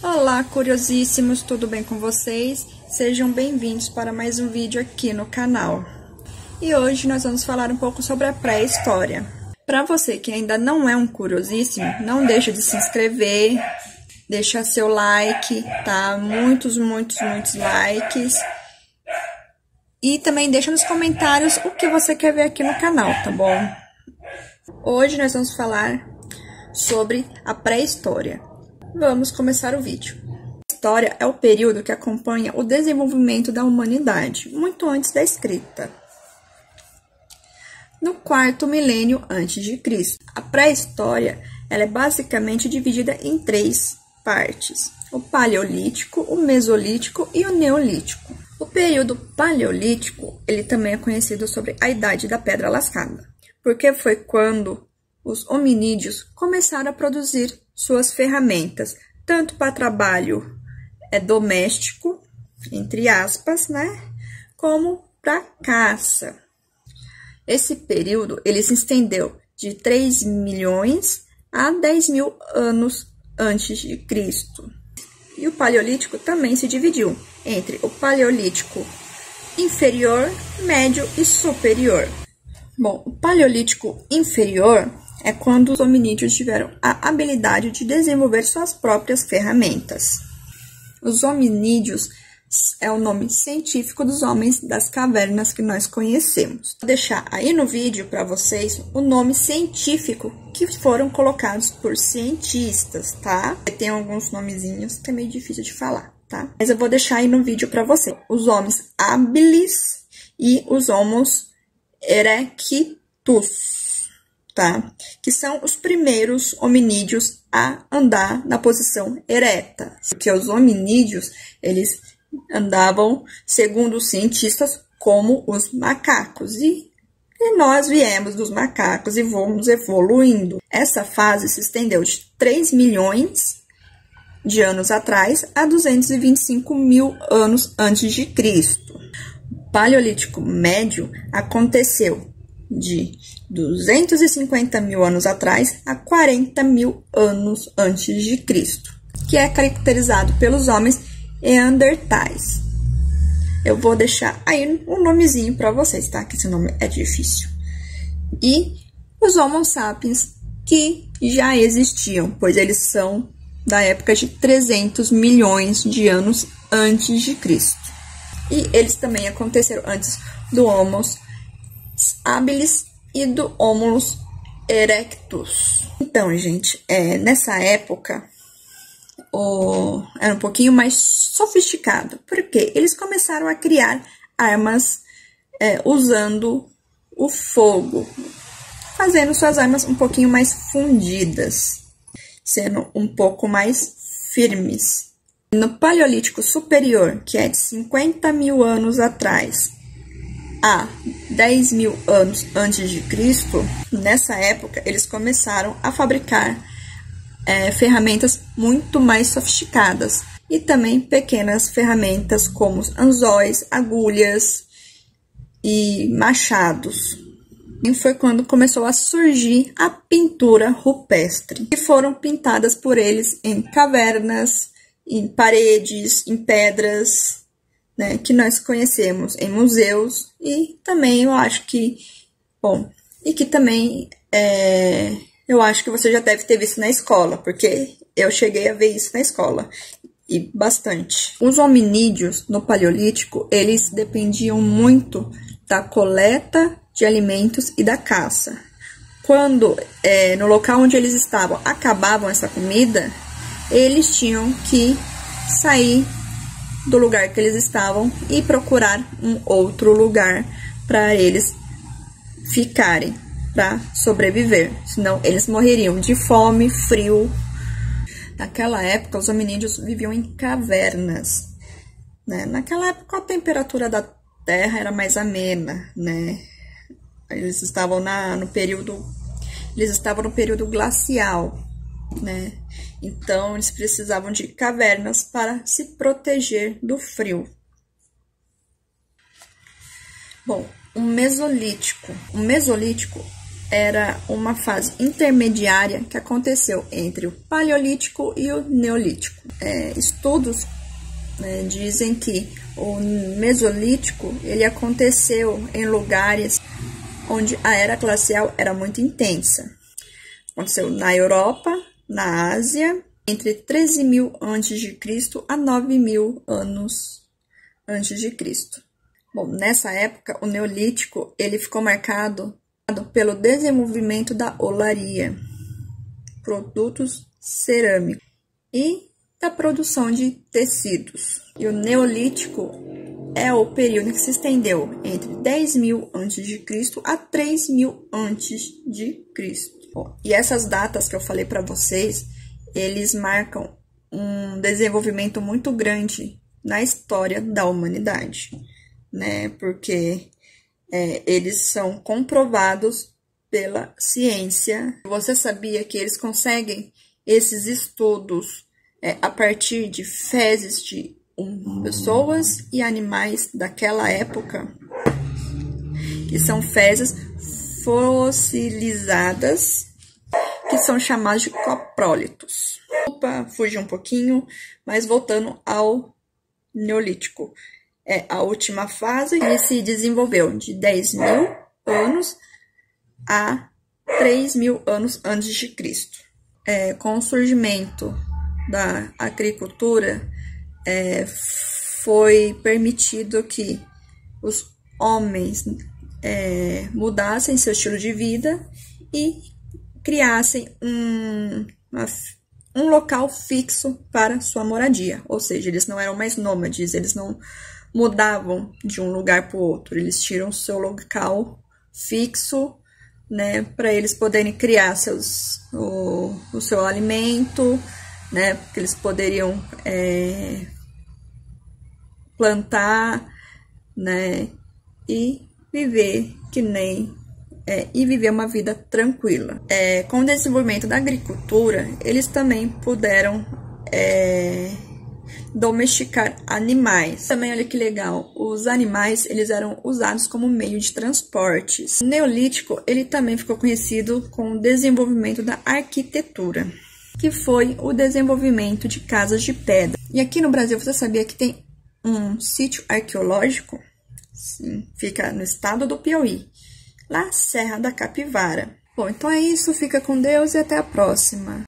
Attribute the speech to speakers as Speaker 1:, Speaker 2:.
Speaker 1: Olá, curiosíssimos, tudo bem com vocês? Sejam bem-vindos para mais um vídeo aqui no canal. E hoje nós vamos falar um pouco sobre a pré-história. Para você que ainda não é um curiosíssimo, não deixe de se inscrever, deixa seu like, tá? Muitos likes. E também deixa nos comentários o que você quer ver aqui no canal, tá bom? Hoje nós vamos falar sobre a pré-história. Vamos começar o vídeo. A história é o período que acompanha o desenvolvimento da humanidade, muito antes da escrita. No quarto milênio antes de Cristo. A pré-história ela é basicamente dividida em três partes: o Paleolítico, o Mesolítico e o Neolítico. O período Paleolítico, ele também é conhecido sobre a Idade da Pedra Lascada, porque foi quando os hominídeos começaram a produzir suas ferramentas, tanto para trabalho doméstico, entre aspas, né, como para caça. Esse período, ele se estendeu de 3 milhões a 10 mil anos antes de Cristo. E o Paleolítico também se dividiu entre o Paleolítico inferior, médio e superior. Bom, o Paleolítico inferior é quando os hominídeos tiveram a habilidade de desenvolver suas próprias ferramentas. Os hominídeos é o nome científico dos homens das cavernas que nós conhecemos. Vou deixar aí no vídeo para vocês o nome científico que foram colocados por cientistas, tá? Tem alguns nomezinhos que é meio difícil de falar, tá? Mas eu vou deixar aí no vídeo para você. Os homens habilis e os homos erectus, tá? Que são os primeiros hominídeos a andar na posição ereta. Porque os hominídeos, eles andavam, segundo os cientistas, como os macacos. E nós viemos dos macacos e vamos evoluindo. Essa fase se estendeu de 3 milhões de anos atrás a 225 mil anos antes de Cristo. O Paleolítico Médio aconteceu de 250 mil anos atrás a 40 mil anos antes de Cristo, que é caracterizado pelos homens neandertais. Eu vou deixar aí um nomezinho para vocês, tá? Que esse nome é difícil. E os Homo sapiens, que já existiam, pois eles são da época de 300 milhões de anos antes de Cristo. E eles também aconteceram antes do Homo habilis e do Homo erectus. Então, gente, nessa época era um pouquinho mais sofisticado, porque eles começaram a criar armas usando o fogo, fazendo suas armas um pouquinho mais fundidas, sendo um pouco mais firmes. No Paleolítico Superior, que é de 50 mil anos atrás a 10 mil anos antes de Cristo, nessa época eles começaram a fabricar ferramentas muito mais sofisticadas e também pequenas ferramentas como anzóis, agulhas e machados. E foi quando começou a surgir a pintura rupestre, que foram pintadas por eles em cavernas, em paredes, em pedras, né, que nós conhecemos em museus. E também eu acho que, bom, e que também eu acho que você já deve ter visto na escola, porque eu cheguei a ver isso na escola, e bastante. Os hominídeos no Paleolítico, eles dependiam muito da coleta de alimentos e da caça. Quando no local onde eles estavam acabavam essa comida, eles tinham que sair do lugar que eles estavam e procurar um outro lugar para eles ficarem, para sobreviver, senão eles morreriam de fome, frio. Naquela época, os hominídeos viviam em cavernas, né? Naquela época, a temperatura da Terra era mais amena, né? Eles estavam no período glacial, né? Então, eles precisavam de cavernas para se proteger do frio. Bom, o Mesolítico. O Mesolítico era uma fase intermediária que aconteceu entre o Paleolítico e o Neolítico. Estudos dizem que o Mesolítico ele aconteceu em lugares onde a era glacial era muito intensa. Aconteceu na Europa, na Ásia, entre 13.000 a.C. a 9.000 anos antes de Cristo. Bom, nessa época, o Neolítico ele ficou marcado pelo desenvolvimento da olaria, produtos cerâmicos e da produção de tecidos. E o Neolítico é o período que se estendeu entre 10.000 a.C. a 3.000 a.C. Bom, e essas datas que eu falei para vocês, eles marcam um desenvolvimento muito grande na história da humanidade, né? Porque eles são comprovados pela ciência. Você sabia que eles conseguem esses estudos a partir de fezes de pessoas e animais daquela época, que são fezes fossilizadas, que são chamadas de coprólitos. Opa, fugi um pouquinho, mas voltando ao Neolítico. A última fase que se desenvolveu de 10.000 anos a 3.000 anos antes de Cristo. Com o surgimento da agricultura, foi permitido que os homens mudassem seu estilo de vida e criassem um local fixo para sua moradia. Ou seja, eles não eram mais nômades, eles não mudavam de um lugar para o outro, eles tiram seu local fixo, né, para eles poderem criar o seu alimento, né, porque eles poderiam plantar, né, e viver viver uma vida tranquila. Com o desenvolvimento da agricultura, eles também puderam domesticar animais. Também, olha que legal, os animais eles eram usados como meio de transportes. O Neolítico ele também ficou conhecido com o desenvolvimento da arquitetura, que foi o desenvolvimento de casas de pedra. E aqui no Brasil, você sabia que tem um sítio arqueológico? Sim, fica no estado do Piauí, lá Serra da Capivara. Bom, então é isso, fica com Deus e até a próxima.